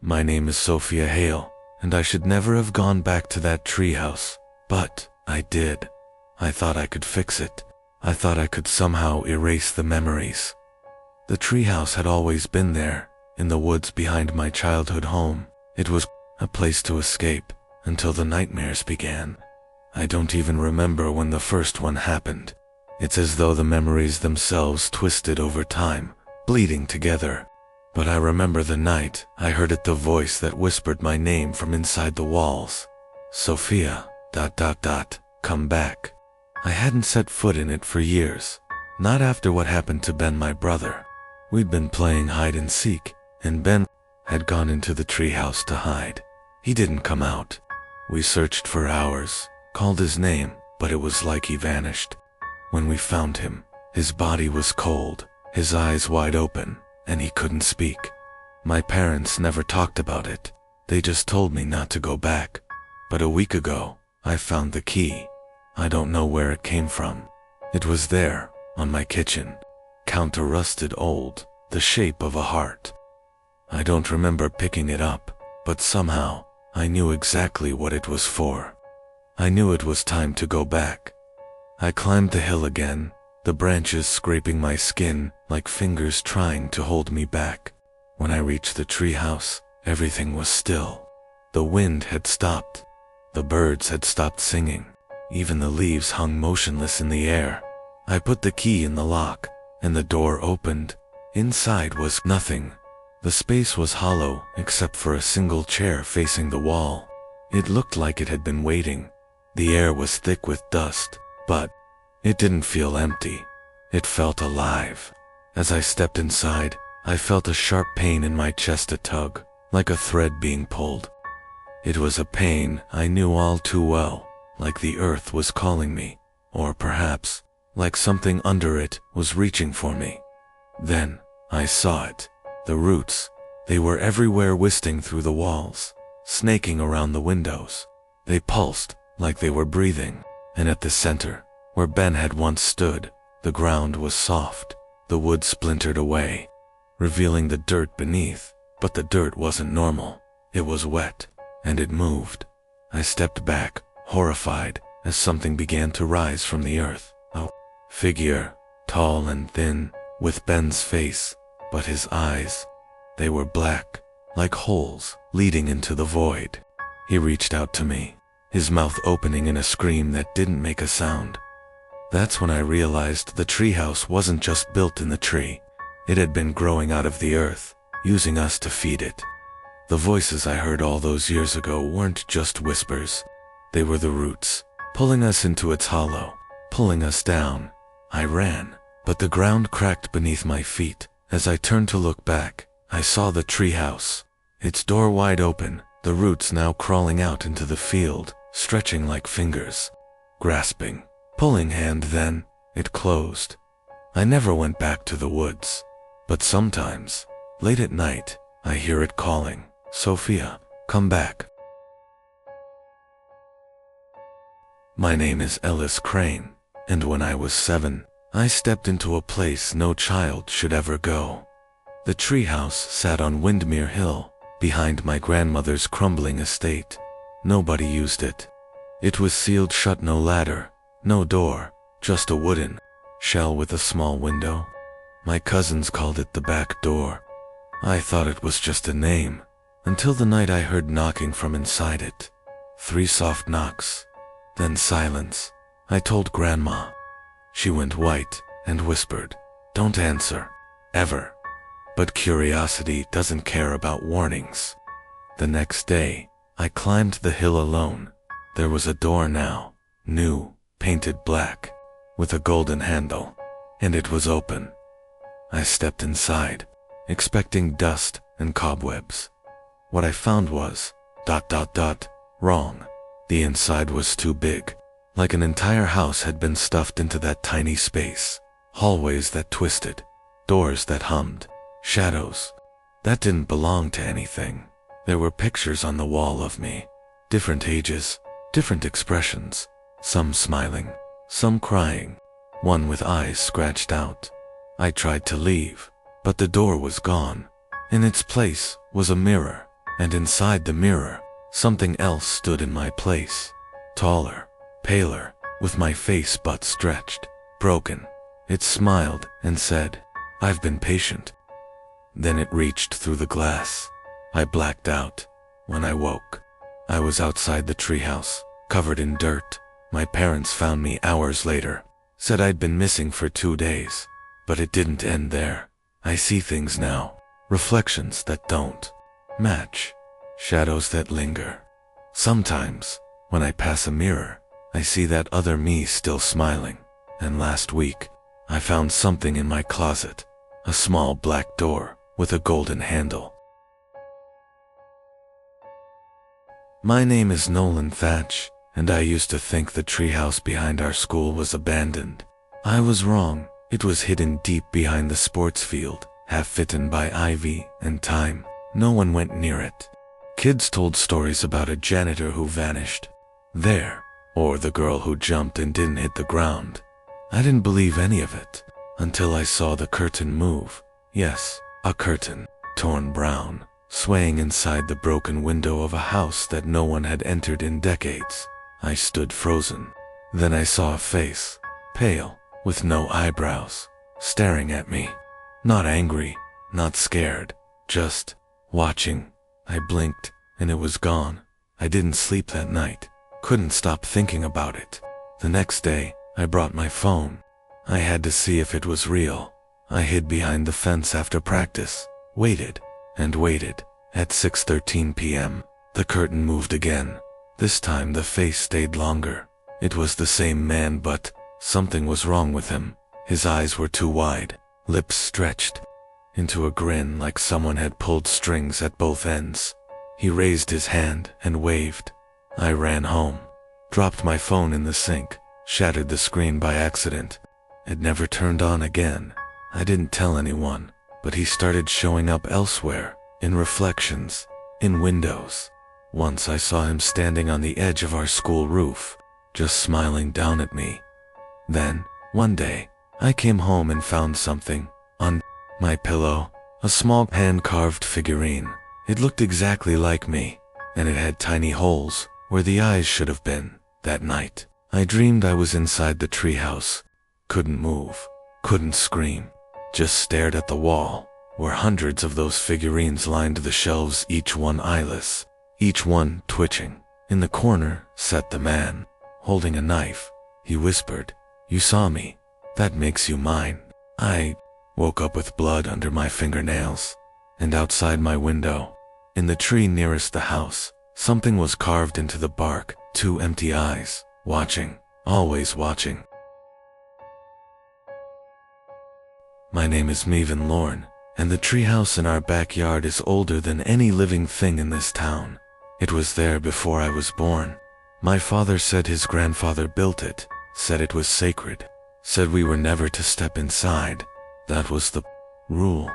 My name is Sophia Hale, and I should never have gone back to that treehouse, but I did. I thought I could fix it. I thought I could somehow erase the memories. The treehouse had always been there, in the woods behind my childhood home. It was a place to escape until the nightmares began. I don't even remember when the first one happened. It's as though the memories themselves twisted over time, bleeding together. But I remember the night I heard it, the voice that whispered my name from inside the walls. Sophia, ... come back. I hadn't set foot in it for years. Not after what happened to Ben, my brother. We'd been playing hide and seek, and Ben had gone into the treehouse to hide. He didn't come out. We searched for hours, called his name, but it was like he vanished. When we found him, his body was cold, his eyes wide open, and he couldn't speak. My parents never talked about it. They just told me not to go back. But a week ago, I found the key. I don't know where it came from. It was there, on my kitchen, counter-rusted old, the shape of a heart. I don't remember picking it up, but somehow, I knew exactly what it was for. I knew it was time to go back. I climbed the hill again, the branches scraping my skin like fingers trying to hold me back. When I reached the treehouse, everything was still. The wind had stopped. The birds had stopped singing. Even the leaves hung motionless in the air. I put the key in the lock, and the door opened. Inside was nothing. The space was hollow except for a single chair facing the wall. It looked like it had been waiting. The air was thick with dust, but it didn't feel empty. It felt alive. As I stepped inside, I felt a sharp pain in my chest, a tug, like a thread being pulled. It was a pain I knew all too well, like the earth was calling me, or perhaps, like something under it was reaching for me. Then, I saw it. The roots. They were everywhere, twisting through the walls, snaking around the windows. They pulsed, like they were breathing, and at the center, where Ben had once stood, the ground was soft. The wood splintered away, revealing the dirt beneath, but the dirt wasn't normal. It was wet, and it moved. I stepped back, horrified, as something began to rise from the earth. A figure, tall and thin, with Ben's face, but his eyes, they were black, like holes leading into the void. He reached out to me, his mouth opening in a scream that didn't make a sound. That's when I realized the treehouse wasn't just built in the tree. It had been growing out of the earth, using us to feed it. The voices I heard all those years ago weren't just whispers. They were the roots, pulling us into its hollow, pulling us down. I ran, but the ground cracked beneath my feet. As I turned to look back, I saw the treehouse, its door wide open, the roots now crawling out into the field, stretching like fingers, grasping, pulling hand. Then it closed. I never went back to the woods, but sometimes, late at night, I hear it calling, Sophia, come back. My name is Ellis Crane, and when I was 7, I stepped into a place no child should ever go. The treehouse sat on Windmere Hill, behind my grandmother's crumbling estate. Nobody used it. It was sealed shut, no ladder, no door, just a wooden shell with a small window. My cousins called it the back door. I thought it was just a name, until the night I heard knocking from inside it. 3 soft knocks, then silence. I told Grandma. She went white and whispered, "Don't answer, ever." But curiosity doesn't care about warnings. The next day, I climbed the hill alone. There was a door now, new, painted black, with a golden handle, and it was open. I stepped inside, expecting dust and cobwebs. What I found was, ... wrong. The inside was too big. Like an entire house had been stuffed into that tiny space. Hallways that twisted, doors that hummed, shadows that didn't belong to anything. There were pictures on the wall of me, different ages, different expressions, some smiling, some crying, one with eyes scratched out. I tried to leave, but the door was gone. In its place was a mirror, and inside the mirror, something else stood in my place. Taller, paler, with my face butt stretched, broken. It smiled and said, "I've been patient." Then it reached through the glass. I blacked out. When I woke, I was outside the treehouse, covered in dirt. My parents found me hours later, said I'd been missing for 2 days. But it didn't end there. I see things now, reflections that don't match, shadows that linger. Sometimes, when I pass a mirror, I see that other me still smiling. And last week, I found something in my closet, a small black door with a golden handle. My name is Nolan Thatch, and I used to think the treehouse behind our school was abandoned. I was wrong. It was hidden deep behind the sports field, half-eaten by ivy and time. No one went near it. Kids told stories about a janitor who vanished there, or the girl who jumped and didn't hit the ground. I didn't believe any of it until I saw the curtain move. Yes, a curtain, torn brown, swaying inside the broken window of a house that no one had entered in decades. I stood frozen. Then I saw a face, pale, with no eyebrows, staring at me. Not angry, not scared, just watching. I blinked, and it was gone. I didn't sleep that night, couldn't stop thinking about it. The next day, I brought my phone. I had to see if it was real. I hid behind the fence after practice, waited, and waited. At 6:13 p.m., the curtain moved again. This time the face stayed longer. It was the same man, but something was wrong with him. His eyes were too wide, lips stretched into a grin like someone had pulled strings at both ends. He raised his hand and waved. I ran home, dropped my phone in the sink, shattered the screen by accident. It never turned on again. I didn't tell anyone, but he started showing up elsewhere, in reflections, in windows. Once I saw him standing on the edge of our school roof, just smiling down at me. Then, one day, I came home and found something on my pillow, a small hand-carved figurine. It looked exactly like me, and it had tiny holes where the eyes should have been. That night, I dreamed I was inside the treehouse. Couldn't move, couldn't scream, just stared at the wall, where hundreds of those figurines lined the shelves, each one eyeless, each one twitching. In the corner sat the man, holding a knife. He whispered, "You saw me. That makes you mine." I woke up with blood under my fingernails. And outside my window, in the tree nearest the house, something was carved into the bark, 2 empty eyes, watching, always watching. My name is Maven Lorne, and the treehouse in our backyard is older than any living thing in this town. It was there before I was born. My father said his grandfather built it, said it was sacred, said we were never to step inside. That was the rule.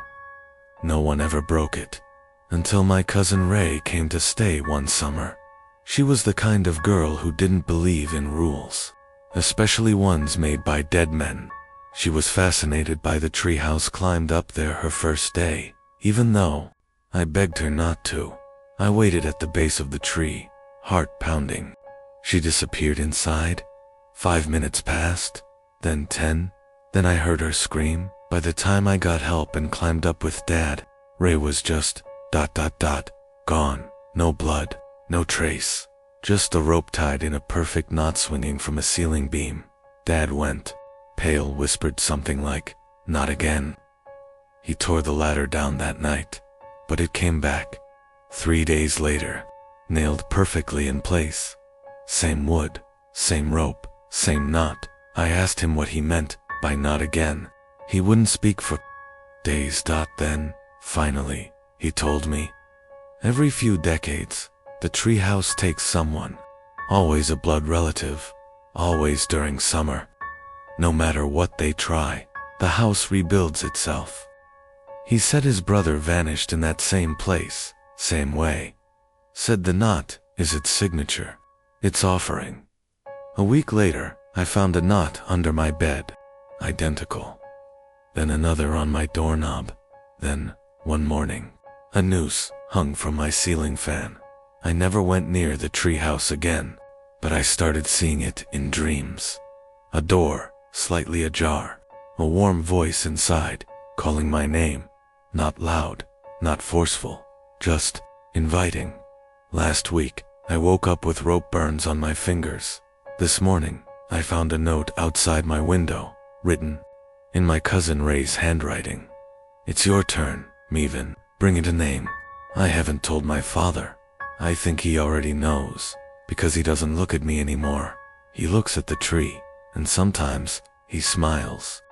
No one ever broke it, until my cousin Ray came to stay one summer. She was the kind of girl who didn't believe in rules, especially ones made by dead men. She was fascinated by the treehouse, climbed up there her first day, even though I begged her not to. I waited at the base of the tree, heart pounding. She disappeared inside. 5 minutes passed, then 10, then I heard her scream. By the time I got help and climbed up with Dad, Ray was just ... gone. No blood, no trace, just a rope tied in a perfect knot swinging from a ceiling beam. Dad went pale, whispered something like, "Not again." He tore the ladder down that night, but it came back. 3 days later, nailed perfectly in place. Same wood, same rope, same knot. I asked him what he meant by "not again." He wouldn't speak for days. Then, finally, he told me. Every few decades, the treehouse takes someone, always a blood relative, always during summer. No matter what they try, the house rebuilds itself. He said his brother vanished in that same place, same way. Said the knot is its signature, its offering. A week later, I found a knot under my bed, identical. Then another on my doorknob. Then, one morning, a noose hung from my ceiling fan. I never went near the treehouse again, but I started seeing it in dreams. A door, slightly ajar, a warm voice inside, calling my name, not loud, not forceful, just inviting. Last week, I woke up with rope burns on my fingers. This morning, I found a note outside my window, written in my cousin Ray's handwriting. It's your turn, Mevin. Bring it a name. I haven't told my father. I think he already knows, because he doesn't look at me anymore. He looks at the tree, and sometimes he smiles.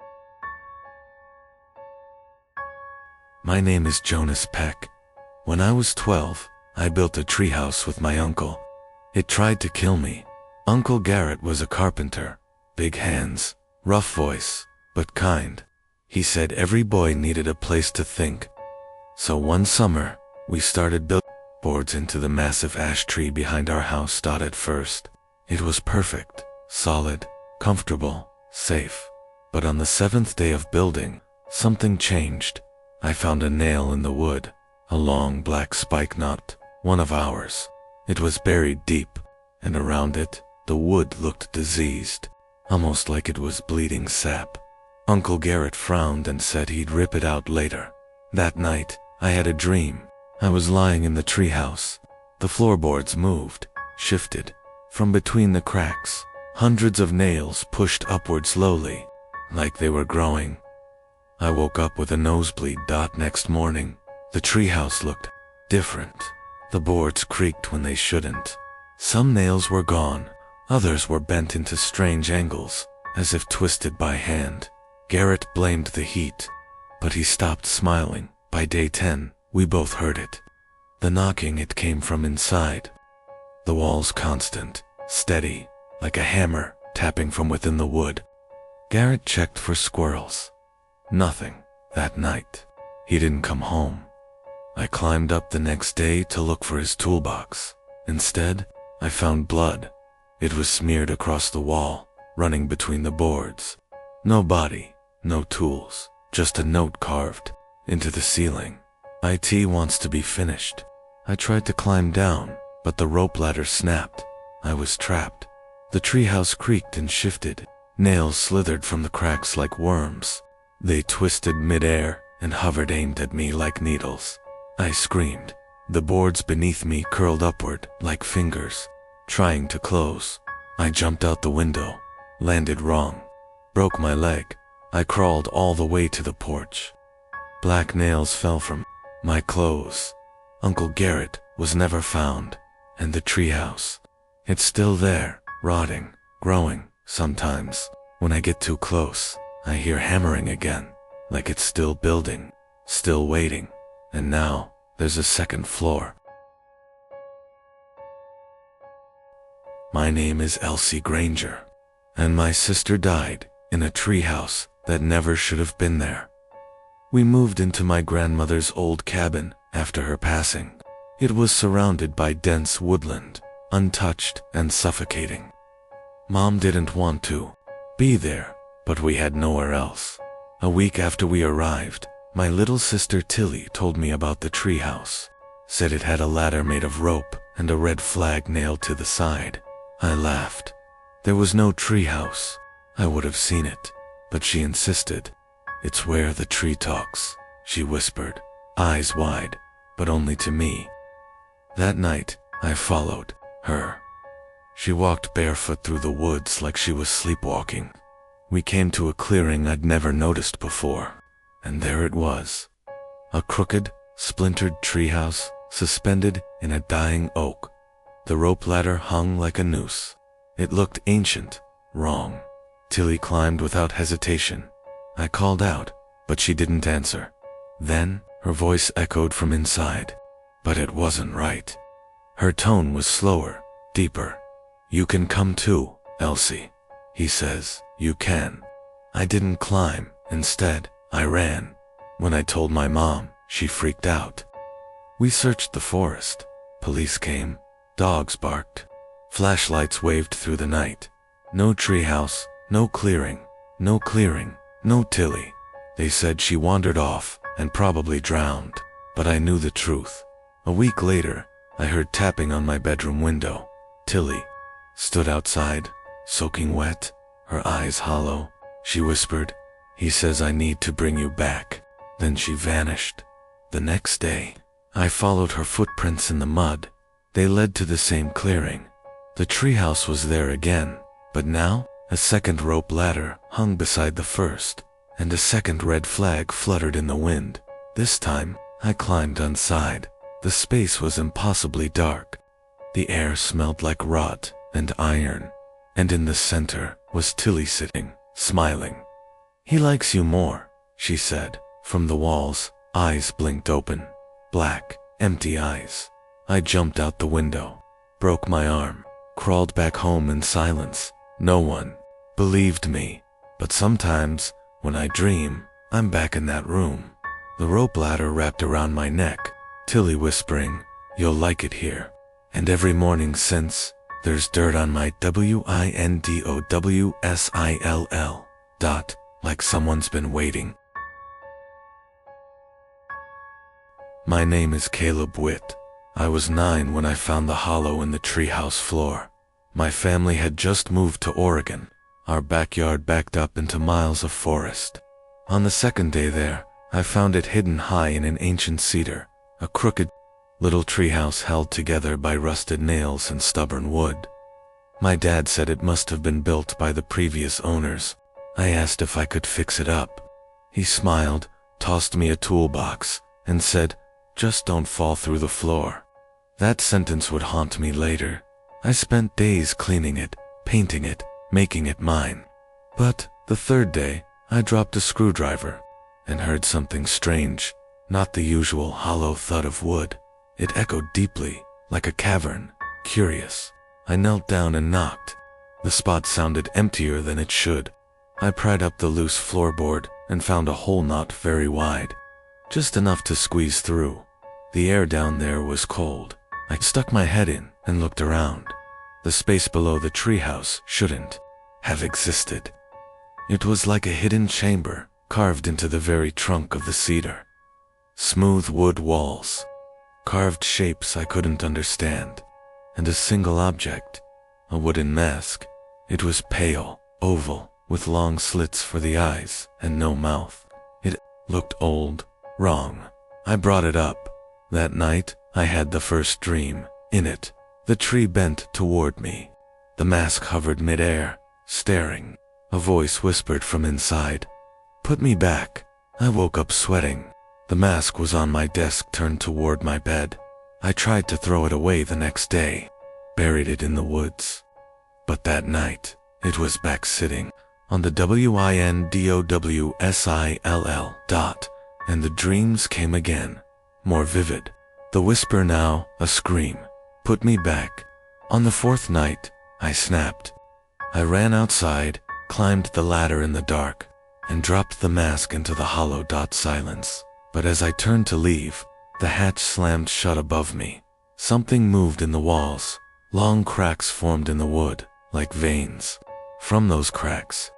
My name is Jonas Peck. When I was 12, I built a treehouse with my uncle. It tried to kill me. Uncle Garrett was a carpenter, big hands, rough voice, but kind. He said every boy needed a place to think. So one summer, we started building boards into the massive ash tree behind our house. At first, it was perfect, solid, comfortable, safe. But on the 7th day of building, something changed. I found a nail in the wood, a long black spike, not one of ours. It was buried deep, and around it, the wood looked diseased, almost like it was bleeding sap. Uncle Garrett frowned and said he'd rip it out later. That night, I had a dream. I was lying in the treehouse. The floorboards moved, shifted. From between the cracks, hundreds of nails pushed upward slowly, like they were growing. I woke up with a nosebleed. Next morning, the treehouse looked different. The boards creaked when they shouldn't. Some nails were gone, others were bent into strange angles, as if twisted by hand. Garrett blamed the heat, but he stopped smiling. By day 10, we both heard it. The knocking, it came from inside. The walls constant, steady, like a hammer tapping from within the wood. Garrett checked for squirrels. Nothing. That night, he didn't come home. I climbed up the next day to look for his toolbox. Instead, I found blood. It was smeared across the wall, running between the boards. No body, no tools, just a note carved into the ceiling. IT wants to be finished. I tried to climb down, but the rope ladder snapped. I was trapped. The treehouse creaked and shifted. Nails slithered from the cracks like worms. They twisted midair and hovered, aimed at me like needles. I screamed. The boards beneath me curled upward like fingers, trying to close. I jumped out the window, landed wrong, broke my leg. I crawled all the way to the porch. Black nails fell from my clothes. Uncle Garrett was never found, and the treehouse, it's still there, rotting, growing. Sometimes, when I get too close, I hear hammering again, like it's still building, still waiting. And now, there's a second floor. My name is Elsie Granger, and my sister died in a treehouse that never should have been there. We moved into my grandmother's old cabin after her passing. It was surrounded by dense woodland, untouched and suffocating. Mom didn't want to be there, but we had nowhere else. A week after we arrived, my little sister Tilly told me about the treehouse, said it had a ladder made of rope and a red flag nailed to the side. I laughed. There was no treehouse. I would have seen it, but she insisted. It's where the tree talks, she whispered, eyes wide, but only to me. That night, I followed her. She walked barefoot through the woods like she was sleepwalking. We came to a clearing I'd never noticed before, and there it was. A crooked, splintered treehouse suspended in a dying oak. The rope ladder hung like a noose. It looked ancient, wrong. Tilly climbed without hesitation. I called out, but she didn't answer. Then, her voice echoed from inside, but it wasn't right. Her tone was slower, deeper. You can come too, Elsie. He says, you can. I didn't climb. Instead, I ran. When I told my mom, she freaked out. We searched the forest. Police came. Dogs barked. Flashlights waved through the night. No treehouse, no clearing, no clearing, no Tilly. They said she wandered off and probably drowned, but I knew the truth. A week later, I heard tapping on my bedroom window. Tilly stood outside, soaking wet, her eyes hollow. She whispered, "He says I need to bring you back." Then she vanished. The next day, I followed her footprints in the mud. They led to the same clearing. The treehouse was there again, but now a second rope ladder hung beside the first, and a second red flag fluttered in the wind. This time, I climbed inside. The space was impossibly dark. The air smelled like rot and iron, and in the center was Tilly sitting, smiling. "He likes you more," she said. From the walls, eyes blinked open. Black, empty eyes. I jumped out the window, broke my arm, crawled back home in silence. No one believed me, but sometimes, when I dream, I'm back in that room. The rope ladder wrapped around my neck, Tilly whispering, "You'll like it here." And every morning since, there's dirt on my WINDOWSILL dot, like someone's been waiting. My name is Caleb Witt. I was 9 when I found the hollow in the treehouse floor. My family had just moved to Oregon. Our backyard backed up into miles of forest. On the second day there, I found it hidden high in an ancient cedar, a crooked little treehouse held together by rusted nails and stubborn wood. My dad said it must have been built by the previous owners. I asked if I could fix it up. He smiled, tossed me a toolbox, and said, "Just don't fall through the floor." That sentence would haunt me later. I spent days cleaning it, painting it, making it mine. But the third day, I dropped a screwdriver and heard something strange, not the usual hollow thud of wood. It echoed deeply, like a cavern, curious. I knelt down and knocked. The spot sounded emptier than it should. I pried up the loose floorboard and found a hole not very wide, just enough to squeeze through. The air down there was cold. I stuck my head in and looked around. The space below the treehouse shouldn't have existed. It was like a hidden chamber carved into the very trunk of the cedar. Smooth wood walls, carved shapes I couldn't understand, and a single object, a wooden mask. It was pale, oval, with long slits for the eyes and no mouth. It looked old, wrong. I brought it up. That night, I had the first dream. In it, the tree bent toward me. The mask hovered midair, staring. A voice whispered from inside, "Put me back." I woke up sweating. The mask was on my desk turned toward my bed. I tried to throw it away the next day, buried it in the woods. But that night, it was back sitting on the WINDOWSILL dot, and the dreams came again, more vivid. The whisper now, a scream. "Put me back." On the fourth night, I snapped. I ran outside, climbed the ladder in the dark, and dropped the mask into the hollow dot silence. But as I turned to leave, the hatch slammed shut above me. Something moved in the walls. Long cracks formed in the wood, like veins. From those cracks,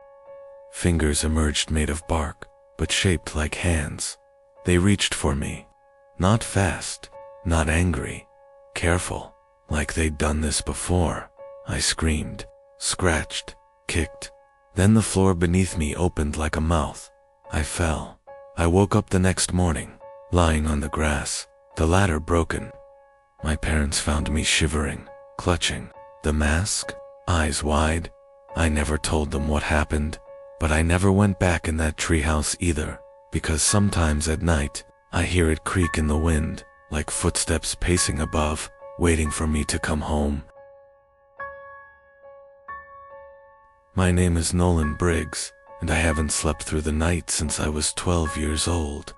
fingers emerged made of bark, but shaped like hands. They reached for me. Not fast, not angry, careful, like they'd done this before. I screamed, scratched, kicked. Then the floor beneath me opened like a mouth. I fell. I woke up the next morning, lying on the grass, the ladder broken. My parents found me shivering, clutching the mask, eyes wide. I never told them what happened, but I never went back in that treehouse either, because sometimes at night, I hear it creak in the wind, like footsteps pacing above, waiting for me to come home. My name is Nolan Briggs, and I haven't slept through the night since I was 12 years old.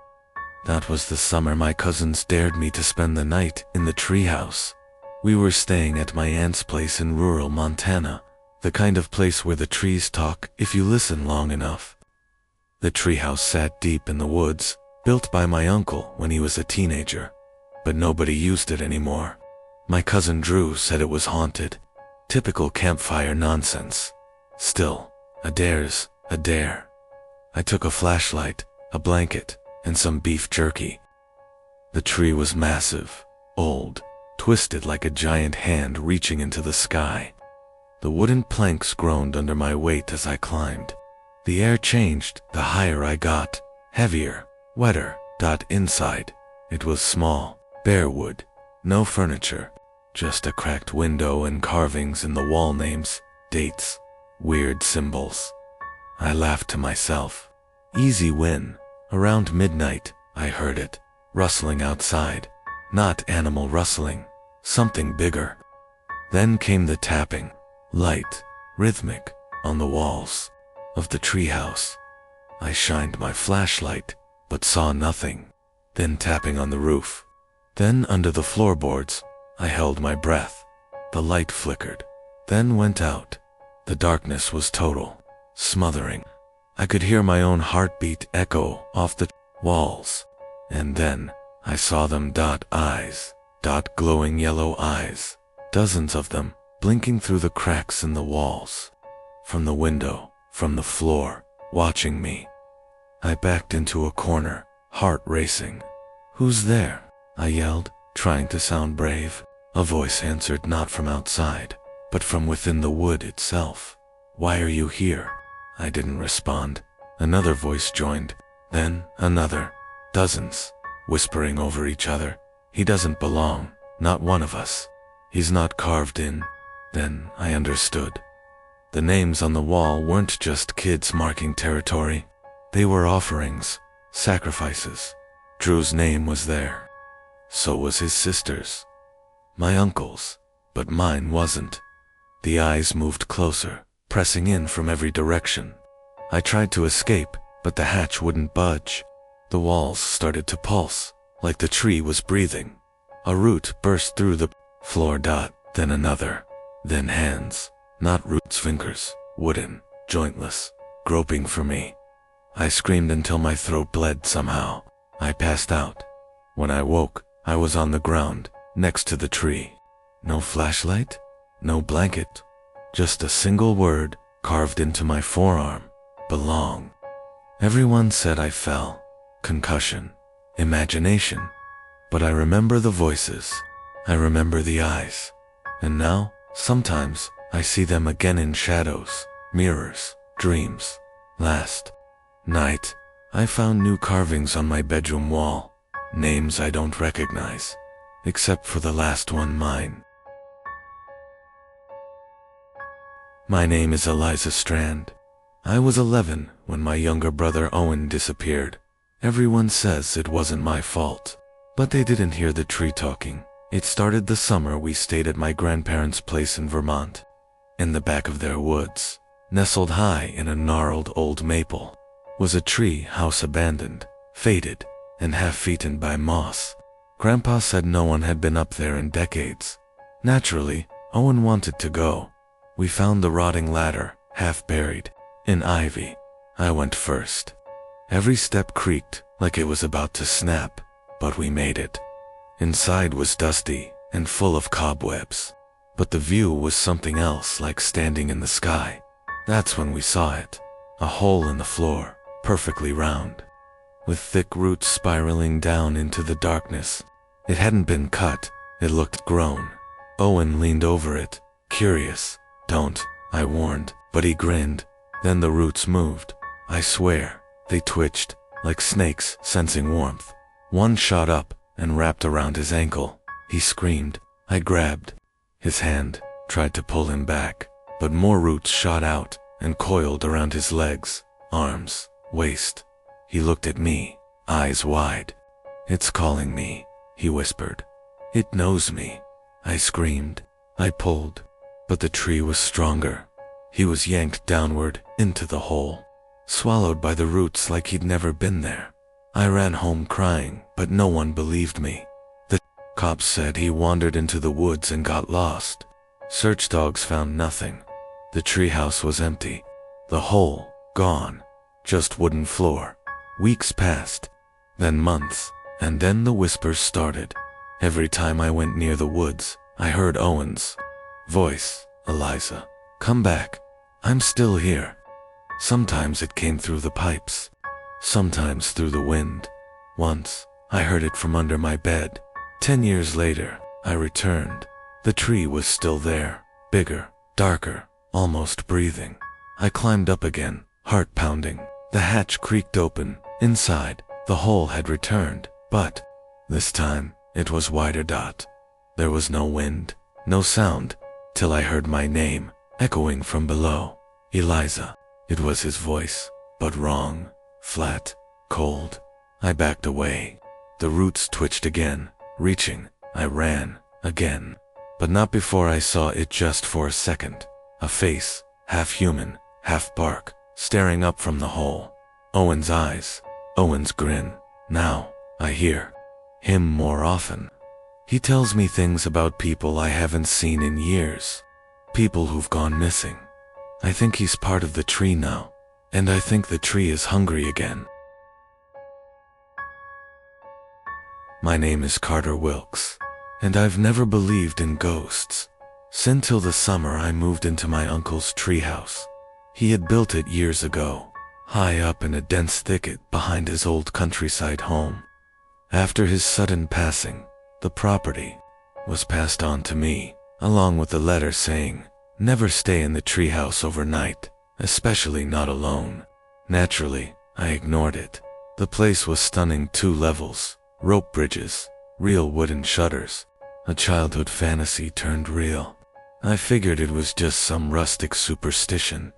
That was the summer my cousins dared me to spend the night in the treehouse. We were staying at my aunt's place in rural Montana, the kind of place where the trees talk if you listen long enough. The treehouse sat deep in the woods, built by my uncle when he was a teenager, but nobody used it anymore. My cousin Drew said it was haunted. Typical campfire nonsense. Still, a dare's a dare. I took a flashlight, a blanket, and some beef jerky. The tree was massive, old, twisted like a giant hand reaching into the sky. The wooden planks groaned under my weight as I climbed. The air changed the higher I got, heavier, wetter. Inside, it was small, bare wood, no furniture, just a cracked window and carvings in the wall, names, dates, weird symbols. I laughed to myself. Easy win. Around midnight, I heard it, rustling outside. Not animal rustling, something bigger. Then came the tapping, light, rhythmic, on the walls of the treehouse. I shined my flashlight, but saw nothing. Then tapping on the roof. Then under the floorboards. I held my breath. The light flickered, then went out. The darkness was total, smothering. I could hear my own heartbeat echo off the walls. And then I saw them. Eyes, glowing yellow eyes, dozens of them, blinking through the cracks in the walls. From the window, from the floor, watching me. I backed into a corner, heart racing. "Who's there?" I yelled, trying to sound brave. A voice answered, not from outside, but from within the wood itself. "Why are you here?" I didn't respond. Another voice joined, then another, dozens, whispering over each other. "He doesn't belong, not one of us. He's not carved in." Then I understood. The names on the wall weren't just kids marking territory. They were offerings, sacrifices. Drew's name was there. So was his sister's. My uncle's, but mine wasn't. The eyes moved closer, pressing in from every direction. I tried to escape, but the hatch wouldn't budge. The walls started to pulse, like the tree was breathing. A root burst through the floor. Then another. Then hands, not roots, fingers, wooden, jointless, groping for me. I screamed until my throat bled somehow. I passed out. When I woke, I was on the ground, next to the tree. No flashlight, no blanket, just a single word carved into my forearm: belong. Everyone said I fell, concussion, imagination. But I remember the voices. I remember the eyes. And now, sometimes, I see them again in shadows, mirrors, dreams. Last night, I found new carvings on my bedroom wall. Names I don't recognize, except for the last one, mine. My name is Eliza Strand. I was 11 when my younger brother Owen disappeared. Everyone says it wasn't my fault, but they didn't hear the tree talking. It started the summer we stayed at my grandparents' place in Vermont. In the back of their woods, nestled high in a gnarled old maple, was a tree house abandoned, faded, and half-eaten by moss. Grandpa said no one had been up there in decades. Naturally, Owen wanted to go. We found the rotting ladder, half buried, in ivy. I went first. Every step creaked like it was about to snap, but we made it. Inside was dusty and full of cobwebs, but the view was something else, like standing in the sky. That's when we saw it. A hole in the floor, perfectly round, with thick roots spiraling down into the darkness. It hadn't been cut, it looked grown. Owen leaned over it, curious. "Don't," I warned, but he grinned. Then the roots moved. I swear, they twitched, like snakes sensing warmth. One shot up and wrapped around his ankle. He screamed. I grabbed his hand, tried to pull him back, but more roots shot out and coiled around his legs, arms, waist. He looked at me, eyes wide. "It's calling me," he whispered. "It knows me." I screamed. I pulled, but the tree was stronger. He was yanked downward into the hole, swallowed by the roots like he'd never been there. I ran home crying, but no one believed me. The cops said he wandered into the woods and got lost. Search dogs found nothing. The treehouse was empty. The hole, gone. Just wooden floor. Weeks passed, then months, and then the whispers started. Every time I went near the woods, I heard Owen's voice. "Eliza, come back. I'm still here." Sometimes it came through the pipes, sometimes through the wind. Once, I heard it from under my bed. 10 years later, I returned. The tree was still there, bigger, darker, almost breathing. I climbed up again, heart pounding. The hatch creaked open. Inside, the hole had returned, but this time, it was wider. There was no wind, no sound, till I heard my name, echoing from below. Eliza. It was his voice, but wrong, flat, cold. I backed away. The roots twitched again, reaching. I ran, again. But not before I saw it just for a second. A face, half human, half bark, staring up from the hole. Owen's eyes, Owen's grin. Now, I hear him more often. He tells me things about people I haven't seen in years. People who've gone missing. I think he's part of the tree now, and I think the tree is hungry again. My name is Carter Wilkes, and I've never believed in ghosts. Since the summer I moved into my uncle's treehouse. He had built it years ago, high up in a dense thicket behind his old countryside home. After his sudden passing, the property was passed on to me, along with a letter saying, "Never stay in the treehouse overnight, especially not alone." Naturally, I ignored it. The place was stunning. 2 levels, rope bridges, real wooden shutters. A childhood fantasy turned real. I figured it was just some rustic superstition.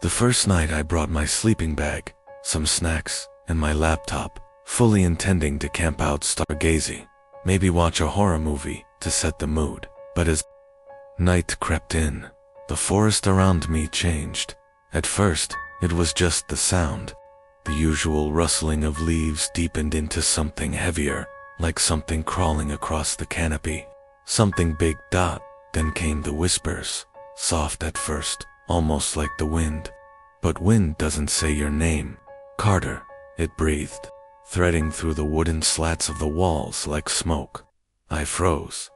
The first night I brought my sleeping bag, some snacks, and my laptop, fully intending to camp out stargazing, maybe watch a horror movie to set the mood. But as night crept in, the forest around me changed. At first, it was just the sound. The usual rustling of leaves deepened into something heavier, like something crawling across the canopy. Something big. Then came the whispers, soft at first, almost like the wind. But wind doesn't say your name. Carter, it breathed, threading through the wooden slats of the walls like smoke. I froze.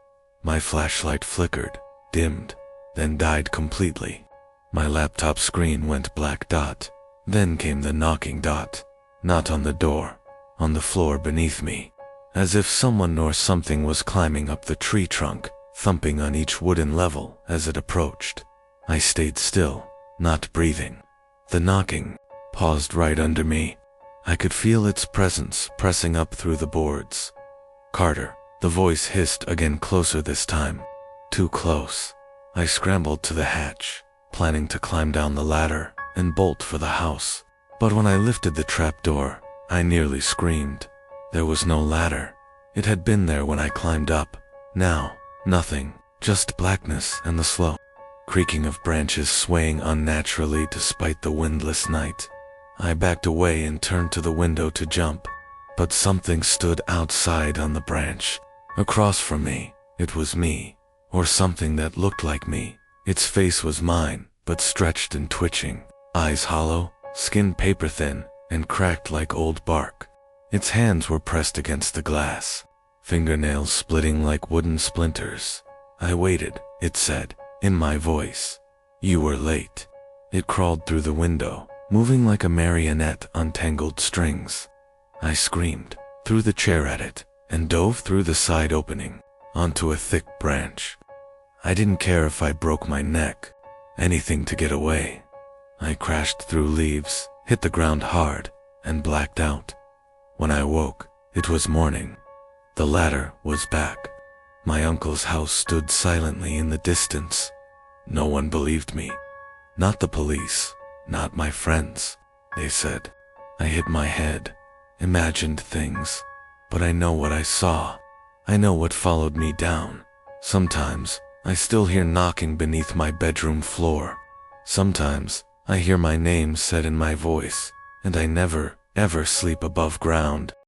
My flashlight flickered, dimmed, then died completely. My laptop screen went black. Then came the knocking. Not on the door, on the floor beneath me, as if someone or something was climbing up the tree trunk, thumping on each wooden level as it approached. I stayed still, not breathing. The knocking paused right under me. I could feel its presence pressing up through the boards. "Carter," the voice hissed again, closer this time. Too close. I scrambled to the hatch, planning to climb down the ladder and bolt for the house. But when I lifted the trapdoor, I nearly screamed. There was no ladder. It had been there when I climbed up. Now, nothing, just blackness and the slow creaking of branches swaying unnaturally despite the windless night. I backed away and turned to the window to jump, but something stood outside on the branch. Across from me, it was me, or something that looked like me. Its face was mine, but stretched and twitching, eyes hollow, skin paper thin, and cracked like old bark. Its hands were pressed against the glass, fingernails splitting like wooden splinters. "I waited," it said, in my voice. "You were late." It crawled through the window, moving like a marionette on tangled strings. I screamed, threw the chair at it, and dove through the side opening, onto a thick branch. I didn't care if I broke my neck, anything to get away. I crashed through leaves, hit the ground hard, and blacked out. When I woke, it was morning. The ladder was back. My uncle's house stood silently in the distance. No one believed me. Not the police, not my friends. They said. I hit my head, imagined things, but I know what I saw. I know what followed me down. Sometimes, I still hear knocking beneath my bedroom floor. Sometimes, I hear my name said in my voice, and I never, ever sleep above ground.